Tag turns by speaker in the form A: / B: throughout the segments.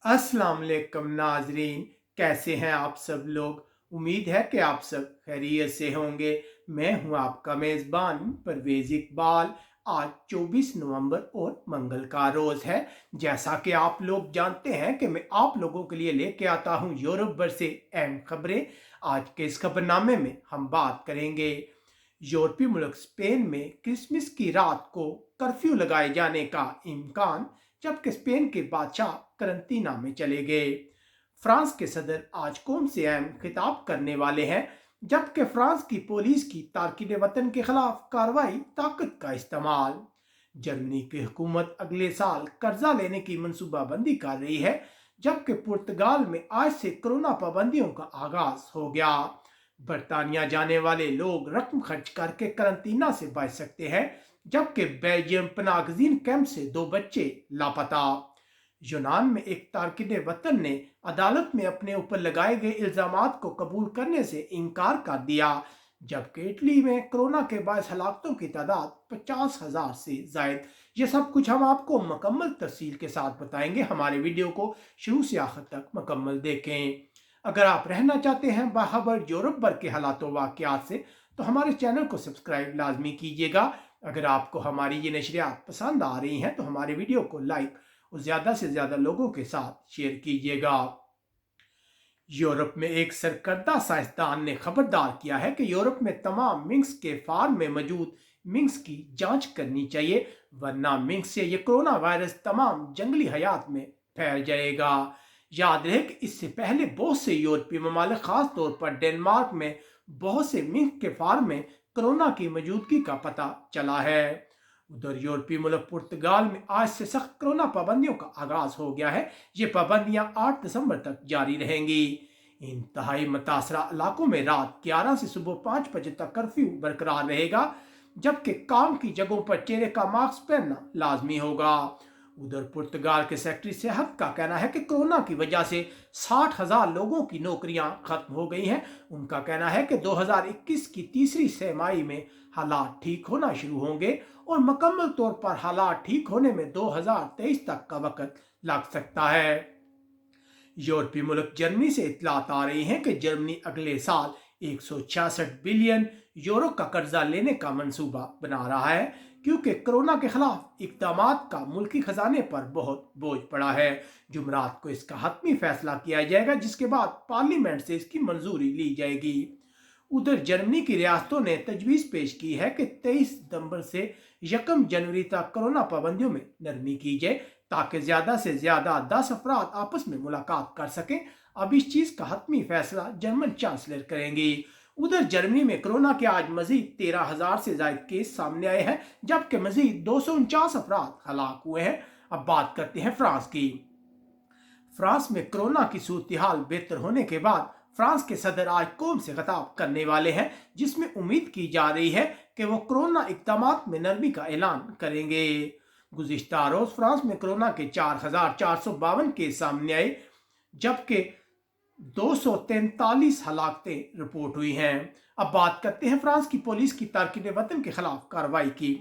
A: अस्सलाम वालेकुम नाजरीन, कैसे हैं आप सब लोग। उम्मीद है कि आप सब खैरियत से होंगे। मैं हूं आपका मेज़बान परवेज़ इकबाल। आज 24 नवंबर और मंगल का रोज़ है। जैसा कि आप लोग जानते हैं कि मैं आप लोगों के लिए लेके आता हूं यूरोप भर से अहम खबरें। आज के इस खबरनामे में हम बात करेंगे यूरोपीय मुल्क स्पेन में क्रिसमस की रात को कर्फ्यू लगाए जाने का इम्कान, जबकि स्पेन के बादशाह करंतना में चले गए। फ्रांस के सदर आज कौम से अहम खिताब करने वाले हैं, जबकि फ्रांस की पुलिस की तारकिन वतन के खिलाफ कार्रवाई ताकत का इस्तेमाल। जर्मनी की हुकूमत अगले साल कर्जा लेने की मनसूबाबंदी कर रही है, जबकि पुर्तगाल में आज से कोरोना पाबंदियों का आगाज हो गया। बरतानिया जाने वाले लोग रकम खर्च करके करंतना से बच सकते हैं, जबकि बेल्जियम पनागजीन कैंप से 2 बच्चे लापता। यूनान में एक तारकिन वतन ने अदालत में अपने ऊपर लगाए गए इल्जामात को कबूल करने से इनकार कर दिया, जबकि इटली में कोरोना के बायस हलाकतों की तादाद 50,000 से जायद। ये सब कुछ हम आपको मुकम्मल तफसील के साथ बताएंगे। हमारे वीडियो को शुरू से आखिर तक मुकम्मल देखें। अगर आप रहना चाहते हैं बाखबर यूरोप भर के हालात वाक़यात से, तो हमारे चैनल को सब्सक्राइब लाजमी कीजिएगा। अगर आपको हमारी ये नशरियात पसंद आ रही हैं तो हमारे वीडियो को लाइक और ज़्यादा से ज़्यादा लोगों के साथ शेयर कीजिएगा। यूरोप में एक सरकर्दा साइंसदान ने खबरदार किया है कि यूरोप में तमाम मिंक्स के फार्म में मौजूद मिंक्स की जांच करनी चाहिए, वरना मिंक्स से ये कोरोना वायरस तमाम जंगली हयात में फैल जाएगा। याद रहे कि इससे पहले बहुत से यूरोपीय ममालिक, खास तौर पर डेनमार्क में बहुत से मिंक के फार्म में कोरोना की मौजूदगी का पता चला है। उधर यूरोपीय मुल्क पुर्तगाल में आज से सख्त कोरोना पाबंदियों का आगाज हो गया है। ये पाबंदियां 8 दिसंबर तक जारी रहेंगी। इंतहाई मुतासरा इलाकों में रात 11 से सुबह 5 बजे तक कर्फ्यू बरकरार रहेगा, जबकि काम की जगहों पर चेहरे का मास्क पहनना लाजमी होगा। उधर पुर्तगाल के सेक्रेटरी सेहत का कहना है कि कोरोना की वजह से 60,000 लोगों की नौकरियां खत्म हो गई हैं। उनका कहना है कि 2021 की तीसरी तिमाही में हालात ठीक होना शुरू होंगे और मुकम्मल तौर पर हालात ठीक होने में 2023 तक का वक्त लग सकता है। यूरोपीय मुल्क जर्मनी से इतलात आ रही हैं कि जर्मनी अगले साल 166 बिलियन यूरो का कर्जा लेने का मंसूबा बना रहा है, क्योंकि कोरोना के खिलाफ इकदामात का मुल्की खजाने पर बहुत बोझ पड़ा है। जुमरात को इसका हतमी फैसला किया जाएगा, जिसके बाद पार्लियामेंट से इसकी मंजूरी ली जाएगी। उधर जर्मनी की रियासतों ने तजवीज़ पेश की है कि 23 सितंबर से 1 जनवरी तक कोरोना पाबंदियों में नरमी की जाए, ताकि ज़्यादा से ज़्यादा 10 अफराद आपस में मुलाकात कर सकें। अब इस चीज़ का हतमी फैसला जर्मन चांसलर करेंगी। उधर जर्मनी में कोरोना के आज मजीद 13,000 से ज्यादा केस सामने आए हैं, जबकि मजीद 249 अफराद हलाक हुए हैं। अब बात करते हैं फ्रांस की। फ्रांस में कोरोना की सूरत हाल बेहतर होने के बाद फ्रांस के सदर आज कौम से खिताब करने वाले हैं, जिसमें उम्मीद की जा रही है कि वो कोरोना इकदामात में नरमी का ऐलान करेंगे। गुज़िश्ता रोज फ्रांस में कोरोना के 4,452 केस सामने आए, जबकि 243 हलाकतें रिपोर्ट हुई हैं। अब बात करते हैं फ्रांस की पुलिस की तारकिन वतन के खिलाफ कार्रवाई की।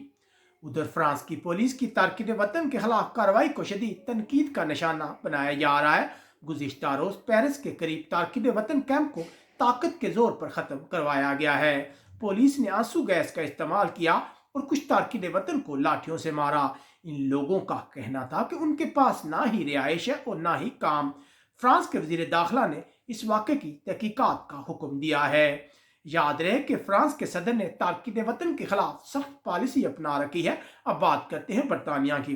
A: उधर फ्रांस की पुलिस की तारकिन वतन के खिलाफ कार्रवाई को शदीद तनकीद का निशाना बनाया जा रहा है। गुज़िश्ता रोज पेरिस के करीब तारकिन वतन कैंप को ताकत के जोर पर ख़त्म करवाया गया है। पुलिस ने आंसू गैस का इस्तेमाल किया और कुछ तारकिन वतन को लाठियों से मारा। इन लोगों का कहना था कि उनके पास ना ही रिहाइश है और ना ही काम। फ्रांस के वजीर दाखिला ने इस वाक़े की तहकीकात का हुक्म दिया है। याद रहे कि फ्रांस के सदर ने तारकिन वतन के खिलाफ सख्त पॉलिसी अपना रखी है। अब बात करते हैं बरतानिया की।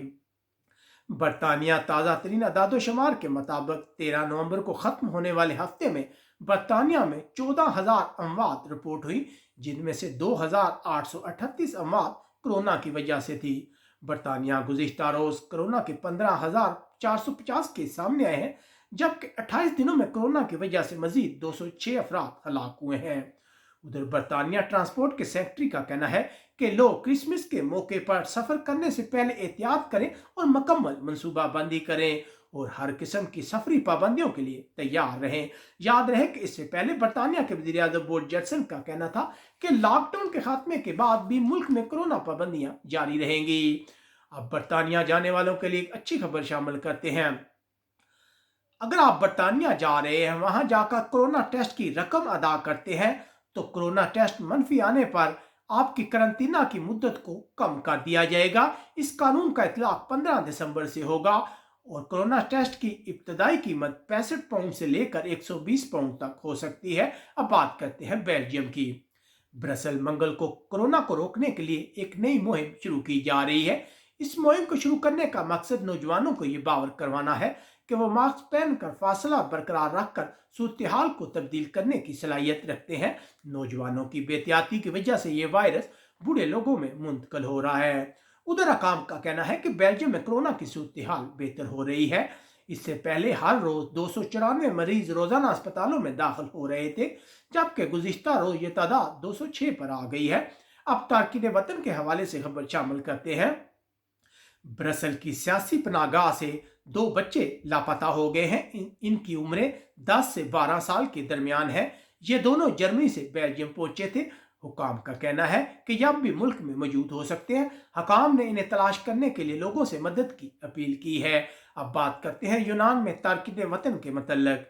A: बरतानिया ताज़ा तरीन अदादोशुमार के मुताबिक 13 नवंबर को ख़त्म होने वाले हफ्ते में बरतानिया में 14,000 अमवात रिपोर्ट हुई, जिनमें से 2,838 अमवात कोरोना की वजह से थी। बरतानिया गुज़िश्ता रोज़ कोरोना के 15,450 केस सामने आए हैं, जबकि 28 दिनों में कोरोना की वजह से मजीद 206 अफराद हलाक हुए हैं। उधर बरतानिया ट्रांसपोर्ट के सेक्रेटरी का कहना है कि लोग क्रिसमस के मौके पर सफर करने से पहले एहतियात करें और मुकम्मल मनसूबाबंदी करें और हर किस्म की सफरी पाबंदियों के लिए तैयार रहें। याद रहे कि इससे पहले बरतानिया के वज़ीर आज़म बोरिस जॉनसन का कहना था कि लॉकडाउन के खात्मे के बाद भी मुल्क में कोरोना पाबंदियां जारी रहेंगी। अब बरतानिया जाने वालों के लिए एक अच्छी खबर शामिल करते हैं। अगर आप बरतानिया जा रहे हैं, वहां जाकर कोरोना टेस्ट की रकम अदा करते हैं, तो कोरोना टेस्ट मनफी आने पर आपकी करंतना की मुद्दत को कम कर दिया जाएगा। इस कानून का इतलाक 15 दिसंबर से होगा और कोरोना टेस्ट की इब्तदाई कीमत 65 पाउंड से लेकर 120 पाउंड तक हो सकती है। अब बात करते हैं बेल्जियम की। ब्रसल मंगल को कोरोना को रोकने के लिए एक नई मुहिम शुरू की जा रही है। इस मुहिम को शुरू करने का मकसद नौजवानों को ये बावर करवाना है कि वो मास्क पहनकर फासला बरकरार रखकर सूरत हाल को तब्दील करने की सलाहियत रखते हैं। नौजवानों की बेहतियाती की वजह से ये वायरस बूढ़े लोगों में मुंतकिल हो रहा है। उधर हकाम का कहना है कि बेल्जियम में कोरोना की सूरत हाल बेहतर हो रही है। इससे पहले हर रोज 294 मरीज रोजाना अस्पतालों में दाखिल हो रहे थे, जबकि गुज़िश्ता रोज ये तादाद 206 पर आ गई है। अब तारकीन वतन के हवाले से खबर शामिल करते हैं। ब्रसल की सियासी पनाहगाह से 2 बच्चे लापता हो गए हैं। इनकी उम्रें 10 से 12 साल के दरमियान है। ये दोनों जर्मनी से बेल्जियम पहुंचे थे। हुकाम का कहना है कि ये अब भी मुल्क में मौजूद हो सकते हैं। हकाम ने इन्हें तलाश करने के लिए लोगों से मदद की अपील की है। अब बात करते हैं यूनान में तारकीन वतन के मतलब।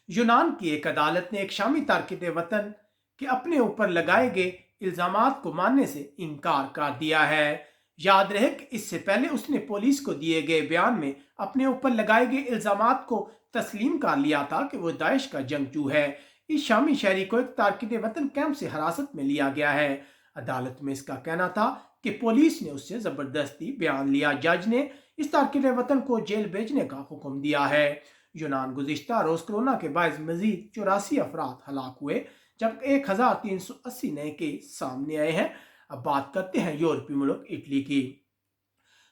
A: यूनान की एक अदालत ने एक शामी तारकीन वतन के अपने ऊपर लगाए गए इल्जामात को मानने से इनकार कर दिया है। याद रहे कि इससे पहले उसने पुलिस को दिए गए बयान में अपने ऊपर लगाए गए इल्जामात को तस्लीम कर लिया था कि वो दाइश का जंगजू है। इस शामी शहरी को एक तारकीन वतन कैंप से हिरासत में लिया गया है। अदालत में इसका कहना था कि पुलिस ने उससे जबरदस्ती बयान लिया। जज ने इस तारकीन वतन को जेल भेजने का हुक्म दिया है। यूनान गुज़िश्ता रोज कोरोना के बायस मजीद 84 अफराद हलाक हुए, जबकि 1380 नए केस सामने आए हैं। अब बात करते हैं यूरोपीय मुल्क इटली की।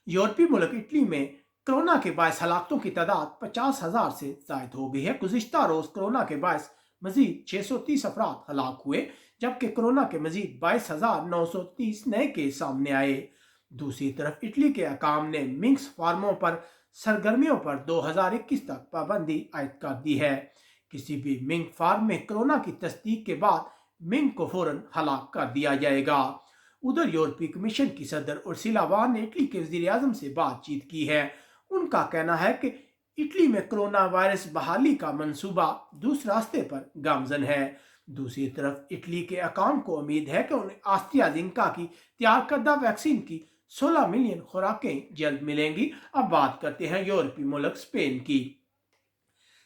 A: यूरोपीय मुल्क इटली में कोरोना के बायस हलाकतों की तादाद 50,000 से जायद हो गई है। गुज़िश्ता रोज कोरोना के बायस मजीद 630 अफराद हलाक हुए, जबकि कोरोना के मजीद 22,930 नए केस सामने आए। दूसरी तरफ इटली के हकाम ने मिंक्स फार्मों पर सरगर्मियों पर 2021 तक पाबंदी आयद कर दी है। किसी भी मिंक फार्म में कोरोना की तस्दीक के बाद मिंक को फौरन हलाक कर दिया जाएगा। उधर यूरोपीय कमीशन की सदर उर्सुला वॉन ने इटली के वज़ीर आज़म से बातचीत की है। उनका कहना है कि इटली में कोरोना वायरस बहाली का मंसूबा दूसरे रास्ते पर गामजन है। दूसरी तरफ इटली के हकाम को उम्मीद है कि उन्हें एस्ट्राज़ेनेका की तैयार करदा वैक्सीन की 16 मिलियन खुराकें जल्द मिलेंगी। अब बात करते हैं यूरोपीय मुल्क स्पेन की।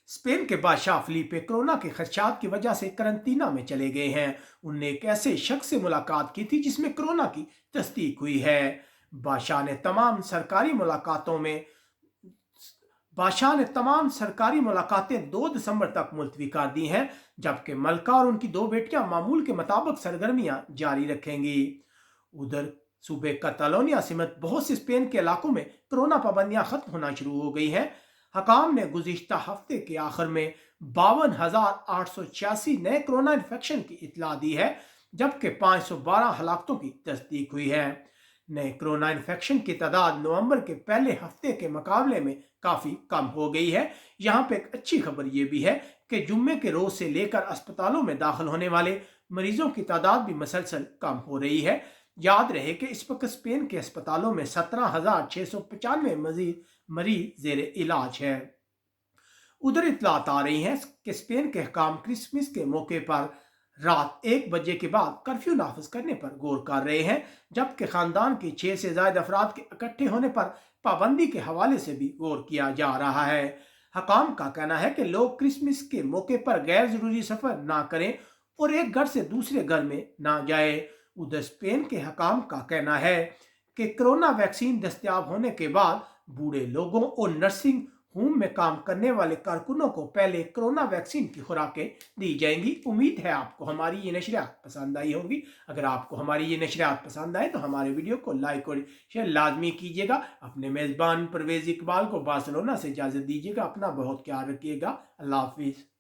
A: स्पेन के बादशाह फिलिपे कोरोना के खदशात की वजह से करंतना में चले गए हैं। उनने एक ऐसे शख्स से मुलाकात की थी जिसमें कोरोना की तस्दीक हुई है। बादशाह ने तमाम सरकारी मुलाकातें 2 दिसंबर तक मुलतवी कर दी हैं, जबकि मलका और उनकी 2 बेटियां मामूल के मुताबिक सरगर्मियां जारी रखेंगी। उधर सूबे कैटालोनिया समेत बहुत से स्पेन के इलाकों में कोरोना पाबंदियां खत्म होना शुरू हो गई हैं। हकाम ने गुज़िश्ता हफ्ते के आखिर में 52,886 नए कोरोना इन्फेक्शन की इतला दी है, जबकि 512 हलाकतों की तस्दीक हुई है। नए कोरोना इन्फेक्शन की तादाद नवंबर के पहले हफ्ते के मुकाबले में काफ़ी कम हो गई है। यहाँ पे एक अच्छी खबर ये भी है कि जुम्मे के रोज से लेकर अस्पतालों में दाखिल होने वाले मरीजों की तादाद भी मसलसल कम हो रही है। याद रहे कि इस वक्त स्पेन के अस्पतालों में 17,695 मरीज जेर इलाज है। उधर इतलात आ रही हैं कि स्पेन के हुकाम क्रिसमस के मौके पर रात 1 बजे के बाद कर्फ्यू नाफिज करने पर गौर कर रहे हैं, जबकि खानदान के 6 से ज्यादा अफराद के इकट्ठे होने पर पाबंदी के हवाले से भी गौर किया जा रहा है। हकाम का कहना है कि लोग क्रिसमस के मौके पर गैर जरूरी सफर ना करें और एक घर से दूसरे घर में ना जाए। उधर स्पेन के हकाम का कहना है कि कोरोना वैक्सीन दस्तयाब होने के बाद बूढ़े लोगों और नर्सिंग होम में काम करने वाले कारकुनों को पहले कोरोना वैक्सीन की खुराकें दी जाएंगी। उम्मीद है आपको हमारी ये नशरियात पसंद आई होंगी। अगर आपको हमारी ये नशरियात पसंद आए तो हमारे वीडियो को लाइक और शेयर लाजमी कीजिएगा। अपने मेज़बान परवेज़ इकबाल को बार्सिलोना से इजाज़त दीजिएगा। अपना बहुत ख्याल रखिएगा। अल्लाह हाफिज़।